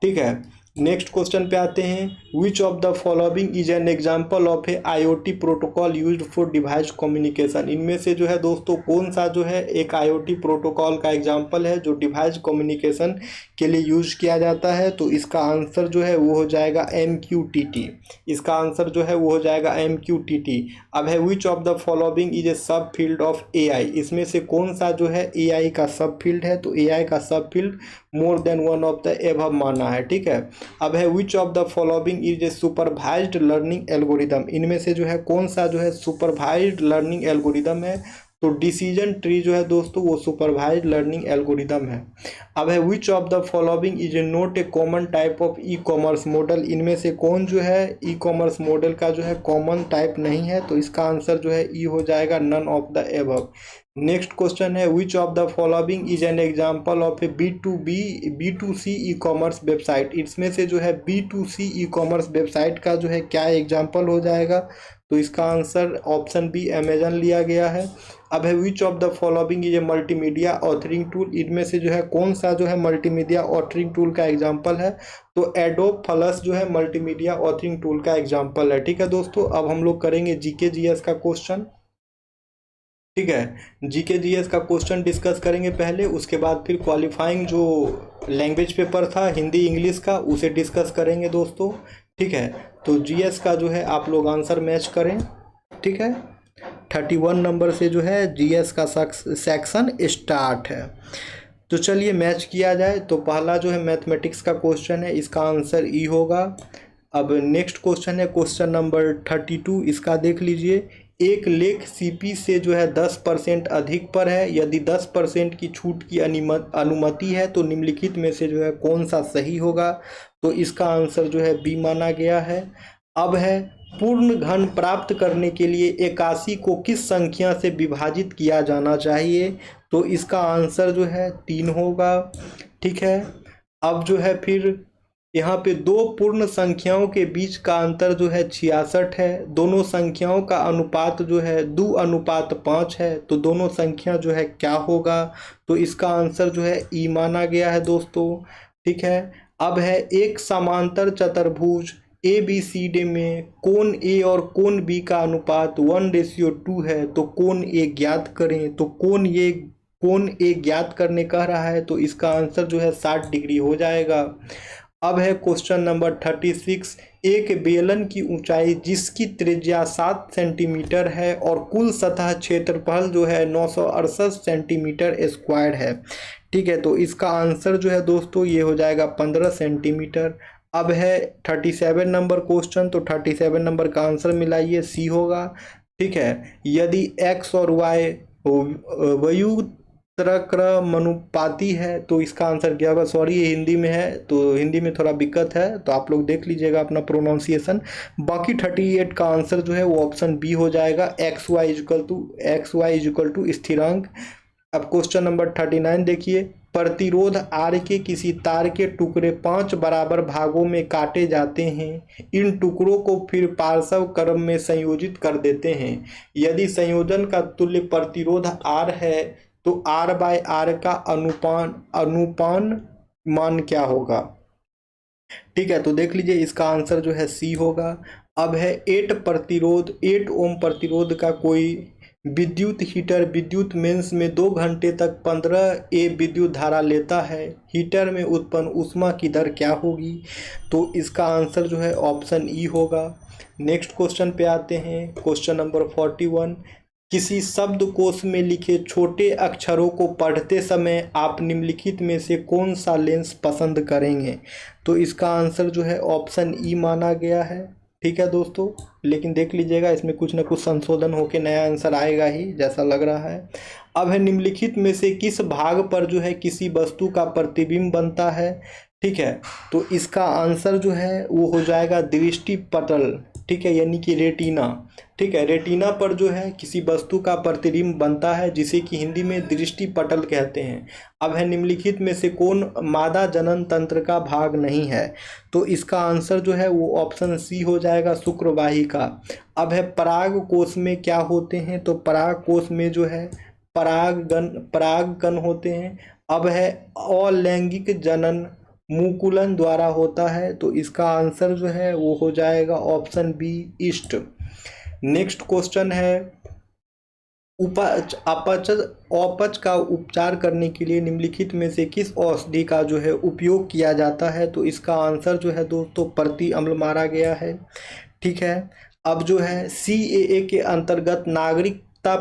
ठीक है, नेक्स्ट क्वेश्चन पे आते हैं। विच of the following is an example of A IoT protocol used for device communication. इनमें से जो है दोस्तों कौन सा जो है एक IoT प्रोटोकॉल का एग्जाम्पल है जो डिवाइस कम्युनिकेशन के लिए यूज किया जाता है, तो इसका आंसर जो है वो हो जाएगा MQTT। इसका आंसर जो है वो हो जाएगा MQTT। अब है which of the following is ए सब फील्ड ऑफ AI। इसमें से कौन सा जो है AI का सब फील्ड है, तो AI का सब field more than one of the above माना है। ठीक है, अब है which of the following is A supervised learning algorithm. इनमें से जो है कौन सा जो है सुपरवाइज्ड लर्निंग एल्गोरिदम है, तो डिसीजन ट्री जो है दोस्तों वो सुपरवाइज्ड लर्निंग एल्गोरिदम है। अब है which of the following is not A common type of e commerce model. इनमें से कौन जो है ई कॉमर्स मॉडल का जो है कॉमन टाइप नहीं है, तो इसका आंसर जो है ई हो जाएगा none of the above. Next question है which of the following is an example of a B2C e commerce website. इसमें से जो है B2C ई कॉमर्स वेबसाइट का जो है क्या एग्जाम्पल हो जाएगा, तो इसका आंसर ऑप्शन बी अमेजन लिया गया है। अब है which of the following is A multimedia authoring tool. इनमें से जो है कौन सा जो है मल्टीमीडिया ऑथरिंग टूल का एग्जाम्पल है, तो एडोब फ्लश जो है मल्टीमीडिया ऑथरिंग टूल का एग्जाम्पल है। ठीक है दोस्तों, अब हम लोग करेंगे GK GS का क्वेश्चन। ठीक है, GK GS का क्वेश्चन डिस्कस करेंगे पहले, उसके बाद फिर क्वालिफाइंग जो लैंग्वेज पेपर था हिंदी इंग्लिश का उसे डिस्कस करेंगे दोस्तों। ठीक है, तो GS का जो है आप लोग आंसर मैच करें। ठीक है, 31 नंबर से जो है GS का सेक्शन स्टार्ट है। तो चलिए मैच किया जाए। तो पहला जो है मैथमेटिक्स का क्वेश्चन है, इसका आंसर ई होगा। अब नेक्स्ट क्वेश्चन है क्वेश्चन नंबर 32, इसका देख लीजिए। एक लेख CP से जो है 10% अधिक पर है, यदि 10% की छूट की अनुमति है तो निम्नलिखित में से जो है कौन सा सही होगा, तो इसका आंसर जो है बी माना गया है। अब है पूर्ण घन प्राप्त करने के लिए 81 को किस संख्या से विभाजित किया जाना चाहिए, तो इसका आंसर जो है 3 होगा। ठीक है, अब जो है फिर यहाँ पे दो पूर्ण संख्याओं के बीच का अंतर जो है 66 है। दोनों संख्याओं का अनुपात जो है 2:5 है, तो दोनों संख्या जो है क्या होगा, तो इसका आंसर जो है ई माना गया है दोस्तों। ठीक है, अब है एक समांतर चतुर्भुज ABCD में कोण A और कोण B का अनुपात 1:2 है, तो कोण A ज्ञात करें। तो कोण A कोण ए ज्ञात करने कह रहा है, तो इसका आंसर जो है 60 डिग्री हो जाएगा। अब है क्वेश्चन नंबर 36। एक बेलन की ऊंचाई जिसकी त्रिज्या 7 सेंटीमीटर है और कुल सतह क्षेत्रफल जो है 968 सेंटीमीटर स्क्वायर है। ठीक है, तो इसका आंसर जो है दोस्तों ये हो जाएगा 15 सेंटीमीटर। अब है 37 नंबर क्वेश्चन, तो 37 नंबर का आंसर मिलाइए, सी होगा। ठीक है, यदि एक्स और वाई व्युत्क्रमानुपाती है तो इसका आंसर क्या होगा। सॉरी, ये हिंदी में है तो हिंदी में थोड़ा दिक्कत है, तो आप लोग देख लीजिएगा अपना प्रोनाउंसिएशन। बाकी 38 का आंसर जो है वो ऑप्शन बी हो जाएगा, एक्स वाई इक्वल टू स्थिरांक। अब क्वेश्चन नंबर 39 देखिए। प्रतिरोध आर के किसी तार के टुकड़े 5 बराबर भागों में काटे जाते हैं। इन टुकड़ों को फिर पार्श्व क्रम में संयोजित कर देते हैं। यदि संयोजन का तुल्य प्रतिरोध आर है तो आर बाय आर का अनुपान मान क्या होगा। ठीक है, तो देख लीजिए इसका आंसर जो है सी होगा। अब है 8 ओम प्रतिरोध का कोई विद्युत हीटर विद्युत मेंस में 2 घंटे तक 15 ए विद्युत धारा लेता है। हीटर में उत्पन्न ऊष्मा की दर क्या होगी। तो इसका आंसर जो है ऑप्शन ई होगा। नेक्स्ट क्वेश्चन पे आते हैं, क्वेश्चन नंबर 41। किसी शब्दकोश में लिखे छोटे अक्षरों को पढ़ते समय आप निम्नलिखित में से कौन सा लेंस पसंद करेंगे। तो इसका आंसर जो है ऑप्शन ई माना गया है। ठीक है दोस्तों, लेकिन देख लीजिएगा इसमें कुछ ना कुछ संशोधन होकर नया आंसर आएगा ही, जैसा लग रहा है। अब है निम्नलिखित में से किस भाग पर जो है किसी वस्तु का प्रतिबिंब बनता है। ठीक है, तो इसका आंसर जो है वो हो जाएगा दृष्टि पटल। ठीक है, यानी कि रेटिना। ठीक है, रेटिना पर जो है किसी वस्तु का प्रतिबिंब बनता है, जिसे कि हिंदी में दृष्टि पटल कहते हैं। अब है निम्नलिखित में से कौन मादा जनन तंत्र का भाग नहीं है। तो इसका आंसर जो है वो ऑप्शन सी हो जाएगा, शुक्रवाहिका। अब है पराग कोश में क्या होते हैं। तो पराग कोश में जो है परागकण होते हैं। अब है अलैंगिक जनन मुकुलन द्वारा होता है। तो इसका आंसर जो है वो हो जाएगा option B, east. Next question है, अपच का उपचार करने के लिए निम्नलिखित में से किस औषधि का जो है उपयोग किया जाता है। तो इसका आंसर जो है दोस्तों प्रति अम्ल मारा गया है। ठीक है, अब जो है CAA के अंतर्गत नागरिकता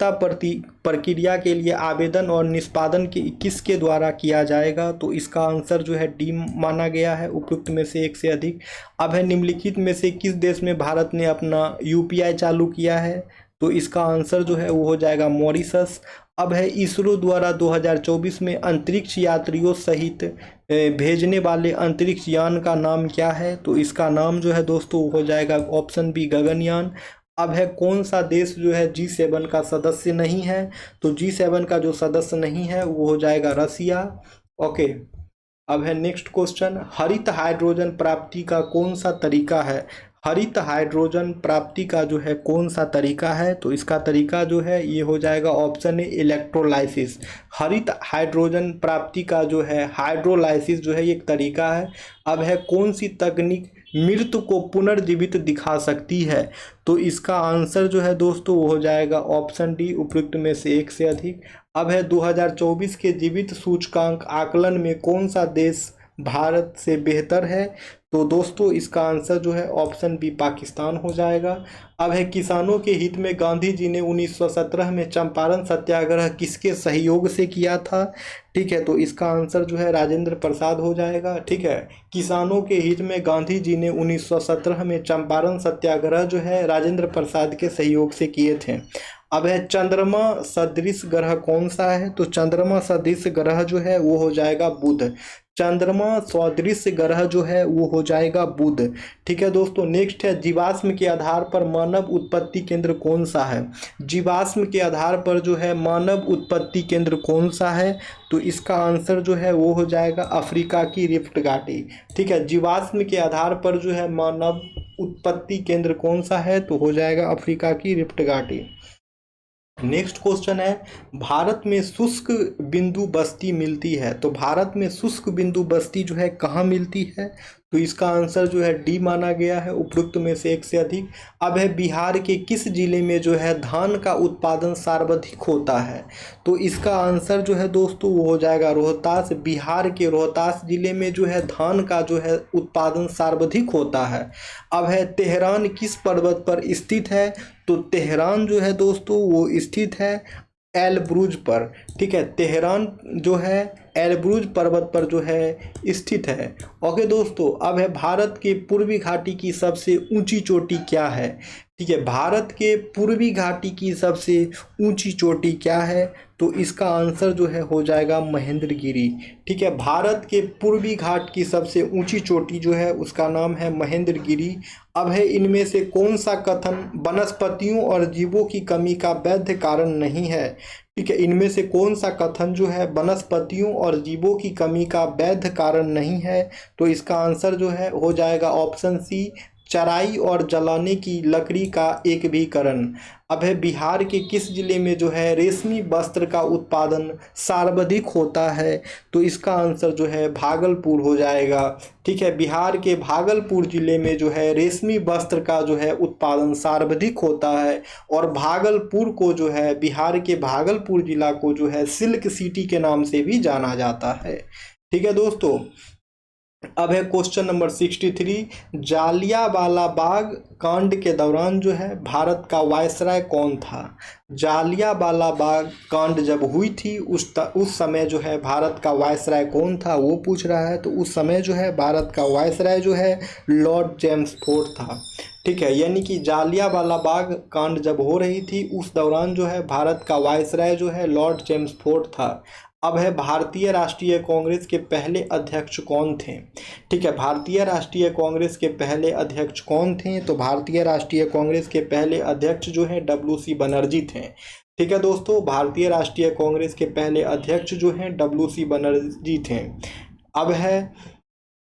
प्रक्रिया के लिए आवेदन और निष्पादन किसके द्वारा किया जाएगा। तो इसका आंसर जो है डी माना गया है, उपयुक्त में से एक से अधिक। अब है निम्नलिखित में से किस देश में भारत ने अपना UPI चालू किया है। तो इसका आंसर जो है वो हो जाएगा मॉरिशस। अब है इसरो द्वारा 2024 में अंतरिक्ष यात्रियों सहित भेजने वाले अंतरिक्ष यान का नाम क्या है। तो इसका नाम जो है दोस्तों हो जाएगा ऑप्शन बी, गगनयान। अब है कौन सा देश जो है G7 का सदस्य नहीं है। तो G7 का जो सदस्य नहीं है वो हो जाएगा रसिया। ओके, अब है नेक्स्ट क्वेश्चन, हरित हाइड्रोजन प्राप्ति का कौन सा तरीका है। हरित हाइड्रोजन प्राप्ति का जो है कौन सा तरीका है। तो इसका तरीका जो है ये हो जाएगा ऑप्शन ए, इलेक्ट्रोलाइसिस। हरित हाइड्रोजन प्राप्ति का जो है हाइड्रोलाइसिस जो है ये एक तरीका है। अब है कौन सी तकनीक मृत को पुनर्जीवित दिखा सकती है। तो इसका आंसर जो है दोस्तों वो हो जाएगा ऑप्शन डी, उपयुक्त में से एक से अधिक। अब है 2024 के जीवित सूचकांक आकलन में कौन सा देश भारत से बेहतर है। तो दोस्तों इसका आंसर जो है ऑप्शन बी, पाकिस्तान हो जाएगा। अब है किसानों के हित में गांधी जी ने 1917 में चंपारण सत्याग्रह किसके सहयोग से किया था। ठीक है, तो इसका आंसर जो है राजेंद्र प्रसाद हो जाएगा। ठीक है, किसानों के हित में गांधी जी ने 1917 में चंपारण सत्याग्रह जो है राजेंद्र प्रसाद के सहयोग से किए थे। अब है चंद्रमा सदृश ग्रह कौन सा है। तो चंद्रमा सदृश ग्रह जो है वो हो जाएगा बुध। चंद्रमा सदृश ग्रह जो है वो हो जाएगा बुध। ठीक है दोस्तों, नेक्स्ट है जीवाश्म के आधार पर मानव उत्पत्ति केंद्र कौन सा है। जीवाश्म के आधार पर जो है मानव उत्पत्ति केंद्र कौन सा है। तो इसका आंसर जो है वो हो जाएगा अफ्रीका की रिफ्ट घाटी। ठीक है, जीवाश्म के आधार पर जो है मानव उत्पत्ति केंद्र कौन सा है। तो हो जाएगा अफ्रीका की रिफ्ट घाटी। नेक्स्ट क्वेश्चन है, भारत में शुष्क बिंदु बस्ती मिलती है। तो भारत में शुष्क बिंदु बस्ती जो है कहाँ मिलती है। तो इसका आंसर जो है डी माना गया है, उपरोक्त में से एक से अधिक। अब है बिहार के किस जिले में जो है धान का उत्पादन सर्वाधिक होता है? तो इसका आंसर जो है दोस्तों वो हो जाएगा रोहतास। बिहार के रोहतास जिले में जो है धान का जो है उत्पादन सर्वाधिक होता है। अब है तेहरान किस पर्वत पर स्थित है? तो तेहरान जो है दोस्तों वो स्थित है एलब्रूज पर। ठीक है, तेहरान जो है एलब्रूज पर्वत पर जो है स्थित है। ओके दोस्तों, अब है भारत के पूर्वी घाटी की सबसे ऊंची चोटी क्या है? ठीक है, भारत के पूर्वी घाटी की सबसे ऊंची चोटी क्या है? तो इसका आंसर जो है हो जाएगा महेंद्रगिरी। ठीक है, भारत के पूर्वी घाट की सबसे ऊंची चोटी जो है उसका नाम है महेंद्रगिरी। अब है इनमें से कौन सा कथन वनस्पतियों और जीवों की कमी का वैध कारण नहीं है? ठीक है, इनमें से कौन सा कथन जो है वनस्पतियों और जीवों की कमी का वैध कारण नहीं है? तो इसका आंसर जो है हो जाएगा ऑप्शन सी, चराई और जलाने की लकड़ी का एक भी कारण। अब है बिहार के किस जिले में जो है रेशमी वस्त्र का उत्पादन सर्वाधिक होता है? तो इसका आंसर जो है भागलपुर हो जाएगा। ठीक है, बिहार के भागलपुर जिले में जो है रेशमी वस्त्र का जो है उत्पादन सर्वाधिक होता है। और भागलपुर को जो है बिहार के भागलपुर जिला को जो है सिल्क सिटी के नाम से भी जाना जाता है। ठीक है दोस्तों, अब है क्वेश्चन नंबर 63। जालियांवाला बाग कांड के दौरान जो है भारत का वायसराय कौन था? जालियांवाला बाग कांड जब हुई थी उस समय जो है भारत का वायसराय कौन था वो पूछ रहा है। तो उस समय जो है भारत का वायसराय जो है लॉर्ड चेम्सफोर्ड था। ठीक है, यानी कि जालियांवाला बाग कांड जब हो रही थी उस दौरान जो है भारत का वायसराय जो है लॉर्ड चेम्सफोर्ड था। अब है भारतीय राष्ट्रीय कांग्रेस के पहले अध्यक्ष कौन थे? ठीक है, भारतीय राष्ट्रीय कांग्रेस के पहले अध्यक्ष कौन थे? तो भारतीय राष्ट्रीय कांग्रेस के पहले अध्यक्ष जो है डब्ल्यू.सी. बनर्जी थे। ठीक है दोस्तों, भारतीय राष्ट्रीय कांग्रेस के पहले अध्यक्ष जो हैं डब्ल्यू.सी. बनर्जी थे। अब है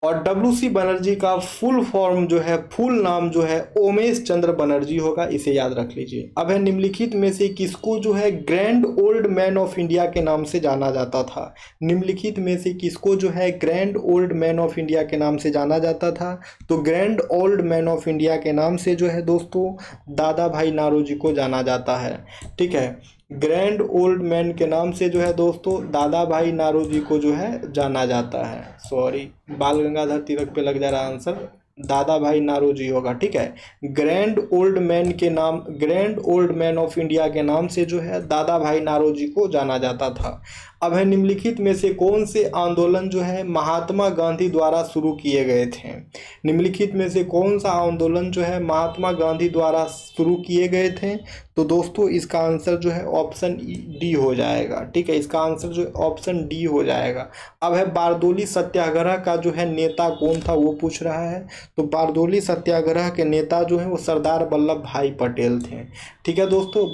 और डब्ल्यू.सी. बनर्जी का फुल फॉर्म जो है फुल नाम जो है ओमेश चंद्र बनर्जी होगा, इसे याद रख लीजिए। अब है निम्नलिखित में से किसको जो है grand old man of India के नाम से जाना जाता था? निम्नलिखित में से किसको जो है grand old man of India के नाम से जाना जाता था? तो grand old man of India के नाम से जो है दोस्तों दादा भाई नारोजी को जाना जाता है। ठीक है, ग्रैंड ओल्ड मैन के नाम से जो है दोस्तों दादा भाई नारोजी को जो है जाना जाता है। सॉरी, बाल गंगाधर तिलक पे लग जा रहा आंसर, दादा भाई नारोजी होगा। ठीक है, ग्रैंड ओल्ड मैन के नाम grand old man of India के नाम से जो है दादा भाई नारोजी को जाना जाता था। अब है निम्नलिखित में से कौन से आंदोलन जो है महात्मा गांधी द्वारा शुरू किए गए थे? निम्नलिखित में से कौन सा आंदोलन जो है महात्मा गांधी द्वारा शुरू किए गए थे? तो दोस्तों इसका आंसर जो है ऑप्शन डी हो जाएगा। ठीक है, इसका आंसर जो है ऑप्शन डी हो जाएगा। अब है बारदोली सत्याग्रह का जो है नेता कौन था वो पूछ रहा है। तो बारदोली सत्याग्रह के नेता जो है वो सरदार वल्लभ भाई पटेल थे। ठीक है दोस्तों,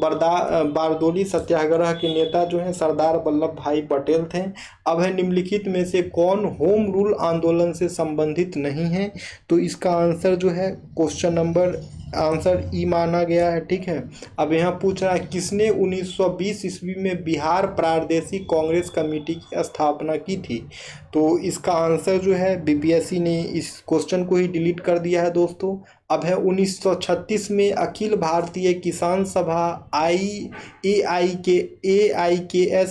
बारदोली सत्याग्रह के नेता जो है सरदार वल्लभ भाई पटेल थे। अब है निम्नलिखित में से कौन होम रूल आंदोलन से संबंधित नहीं है? तो इसका आंसर जो है क्वेश्चन नंबर आंसर ई माना गया है। ठीक है, अब यहाँ पूछ रहा है किसने 1920 ईस्वी में बिहार प्रादेशिक कांग्रेस कमेटी की स्थापना की थी? तो इसका आंसर जो है बीपीएससी ने इस क्वेश्चन को ही डिलीट कर दिया है दोस्तों। अब है 1936 में अखिल भारतीय किसान सभा AIKS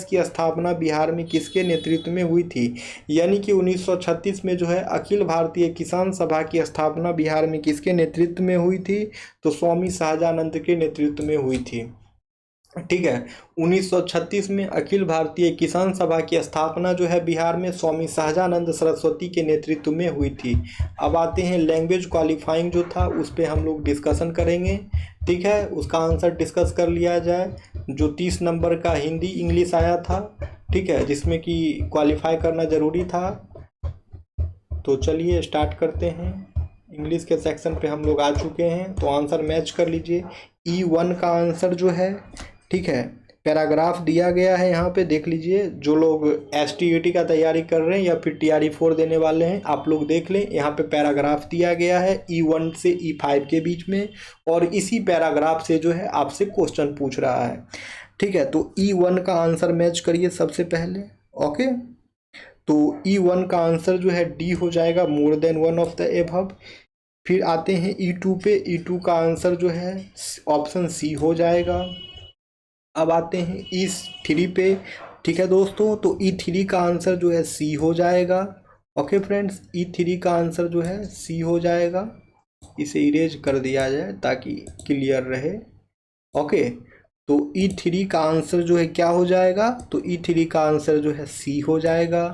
की स्थापना बिहार में किसके नेतृत्व में हुई थी? यानी कि 1936 में जो है अखिल भारतीय किसान सभा की स्थापना बिहार में किसके नेतृत्व में हुई थी? तो स्वामी सहजानंद के नेतृत्व में हुई थी। ठीक है, 1936 में अखिल भारतीय किसान सभा की स्थापना जो है बिहार में स्वामी सहजानंद सरस्वती के नेतृत्व में हुई थी। अब आते हैं लैंग्वेज क्वालिफाइंग जो था उस पर हम लोग डिस्कशन करेंगे। ठीक है, उसका आंसर डिस्कस कर लिया जाए। जो 30 नंबर का हिंदी इंग्लिश आया था, ठीक है, जिसमें कि क्वालिफाई करना ज़रूरी था। तो चलिए स्टार्ट करते हैं। इंग्लिश के सेक्शन पे हम लोग आ चुके हैं, तो आंसर मैच कर लीजिए। E1 का आंसर जो है, ठीक है, पैराग्राफ दिया गया है यहाँ पे देख लीजिए। जो लोग STET का तैयारी कर रहे हैं या फिर TRE4 देने वाले हैं आप लोग देख लें, यहाँ पे पैराग्राफ दिया गया है E1 से E5 के बीच में, और इसी पैराग्राफ से जो है आपसे क्वेश्चन पूछ रहा है। ठीक है, तो E1 का आंसर मैच करिए सबसे पहले। ओके, तो E1 का आंसर जो है डी हो जाएगा, मोर than one of the above. फिर आते हैं E2 पे, E2 का आंसर जो है ऑप्शन सी हो जाएगा। अब आते हैं E3 पे, ठीक है दोस्तों, तो E3 का आंसर जो है सी हो जाएगा। ओके फ्रेंड्स, E3 का आंसर जो है सी हो जाएगा। इसे इरेज कर दिया जाए ताकि क्लियर रहे। ओके, तो E3 का आंसर जो है क्या हो जाएगा, तो E3 का आंसर जो है सी हो जाएगा।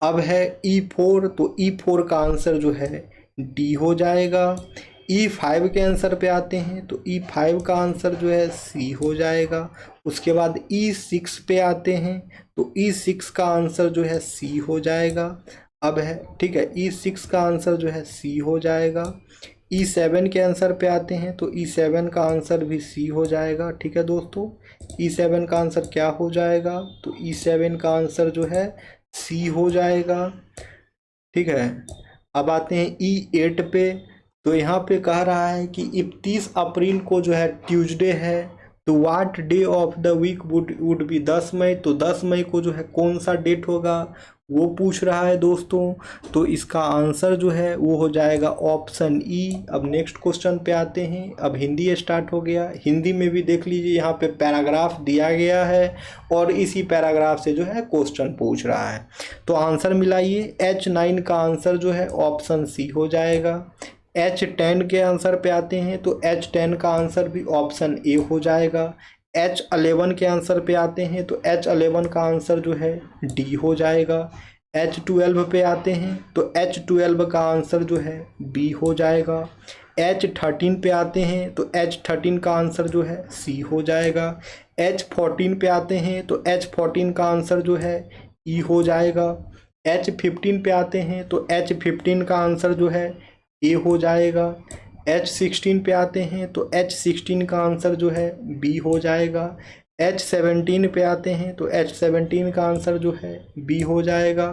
अब है E4, तो E4 का आंसर जो है डी हो जाएगा। E5 के आंसर पे आते हैं, तो E5 का आंसर जो है सी हो जाएगा। उसके बाद E6 पे आते हैं, तो E6 का आंसर जो है सी हो जाएगा। अब है, ठीक है, E6 का आंसर जो है सी हो जाएगा। E7 के आंसर पे आते हैं, तो E7 का आंसर भी सी हो जाएगा। ठीक है दोस्तों, E7 का आंसर क्या हो जाएगा, तो E7 का आंसर जो है सी हो जाएगा। ठीक है, अब आते हैं E8 पे, तो यहाँ पे कह रहा है कि 31 अप्रैल को जो है ट्यूसडे है, तो what day of the week would be 10 May, तो 10 मई को जो है कौन सा डेट होगा वो पूछ रहा है दोस्तों। तो इसका आंसर जो है वो हो जाएगा ऑप्शन ई। अब नेक्स्ट क्वेश्चन पे आते हैं। अब हिंदी स्टार्ट हो गया। हिंदी में भी देख लीजिए, यहाँ पे पैराग्राफ दिया गया है और इसी पैराग्राफ से जो है क्वेश्चन पूछ रहा है। तो आंसर मिलाइए। H9 का आंसर जो है ऑप्शन सी हो जाएगा। H10 के आंसर पे आते हैं, तो H10 का आंसर भी ऑप्शन ए हो जाएगा। H11 के आंसर पे आते हैं, तो H11 का आंसर जो है डी हो जाएगा। H12 पे आते हैं, तो H12 का आंसर जो है बी हो जाएगा। H13 पे आते हैं, तो H13 का आंसर जो है सी हो जाएगा। H14 पे आते हैं, तो H14 का आंसर जो है ई हो जाएगा। H15 पे आते हैं, तो H15 का आंसर जो है ए हो जाएगा। H16 पे आते हैं, तो H16 का आंसर जो है बी हो जाएगा। H17 पे आते हैं, तो H17 का आंसर जो है बी हो जाएगा।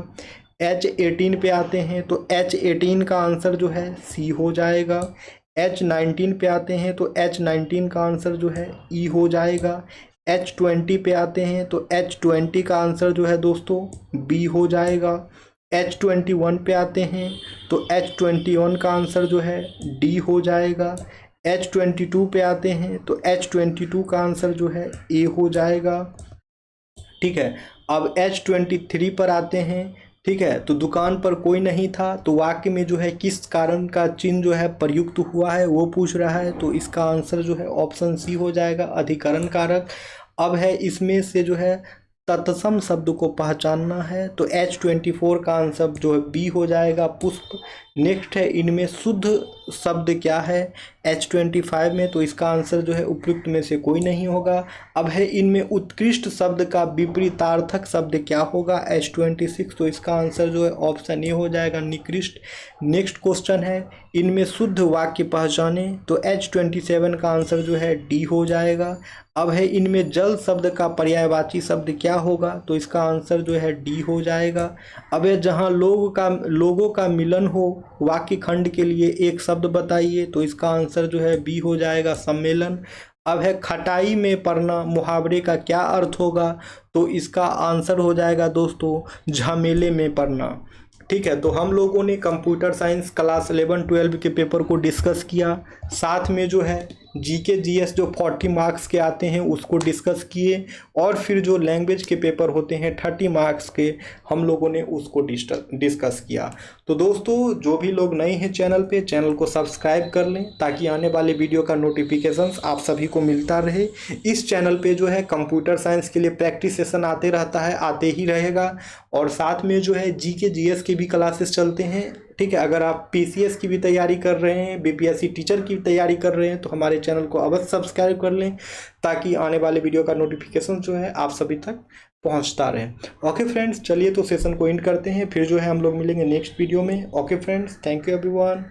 H18 पे आते हैं, तो H18 का आंसर जो है सी हो जाएगा। H19 पे आते हैं, तो H19 का आंसर जो है ई हो जाएगा। H20 पे आते हैं, तो H20 का आंसर जो है दोस्तों बी हो जाएगा। H21 पे आते हैं, तो H21 का आंसर जो है डी हो जाएगा। H22 पे आते हैं, तो H22 का आंसर जो है ए हो जाएगा। ठीक है, अब H23 पर आते हैं। ठीक है, तो दुकान पर कोई नहीं था, तो वाक्य में जो है किस कारण का चिन्ह जो है प्रयुक्त हुआ है वो पूछ रहा है। तो इसका आंसर जो है ऑप्शन सी हो जाएगा, अधिकरण कारक। अब है इसमें से जो है तत्सम शब्द को पहचानना है, तो H24 का आंसर जो है बी हो जाएगा, पुष्प। नेक्स्ट है इनमें शुद्ध शब्द क्या है H25 में, तो इसका आंसर जो है उपयुक्त में से कोई नहीं होगा। अब है इनमें उत्कृष्ट शब्द का विपरीतार्थक शब्द क्या होगा H26, तो इसका आंसर जो है ऑप्शन ए हो जाएगा, निकृष्ट। नेक्स्ट क्वेश्चन है इनमें शुद्ध वाक्य पहचाने, तो H27 का आंसर जो है डी हो जाएगा। अब है इनमें जल शब्द का पर्यायवाची शब्द क्या होगा, तो इसका आंसर जो है डी हो जाएगा। अब है जहाँ लोगों का मिलन हो वाक्य खंड के लिए एक शब्द बताइए, तो इसका आंसर जो है बी हो जाएगा, सम्मेलन। अब है खटाई में पड़ना मुहावरे का क्या अर्थ होगा, तो इसका आंसर हो जाएगा दोस्तों झमेले में पड़ना। ठीक है, तो हम लोगों ने कंप्यूटर साइंस क्लास 11-12 के पेपर को डिस्कस किया, साथ में जो है जीके जीएस जो 40 मार्क्स के आते हैं उसको डिस्कस किए, और फिर जो लैंग्वेज के पेपर होते हैं 30 मार्क्स के हम लोगों ने उसको डिस्कस किया। तो दोस्तों जो भी लोग नए हैं चैनल पे, चैनल को सब्सक्राइब कर लें ताकि आने वाले वीडियो का नोटिफिकेशंस आप सभी को मिलता रहे। इस चैनल पे जो है कंप्यूटर साइंस के लिए प्रैक्टिस सेशन आते रहता है, आते ही रहेगा, और साथ में जो है जीके जीएस के भी क्लासेस चलते हैं। ठीक है, अगर आप पीसीएस की भी तैयारी कर रहे हैं, बीपीएससी टीचर की तैयारी कर रहे हैं, तो हमारे चैनल को अवश्य सब्सक्राइब कर लें ताकि आने वाले वीडियो का नोटिफिकेशन जो है आप सभी तक पहुंचता रहे। ओके फ्रेंड्स, चलिए तो सेशन को एंड करते हैं, फिर जो है हम लोग मिलेंगे नेक्स्ट वीडियो में। Okay friends, thank you everyone.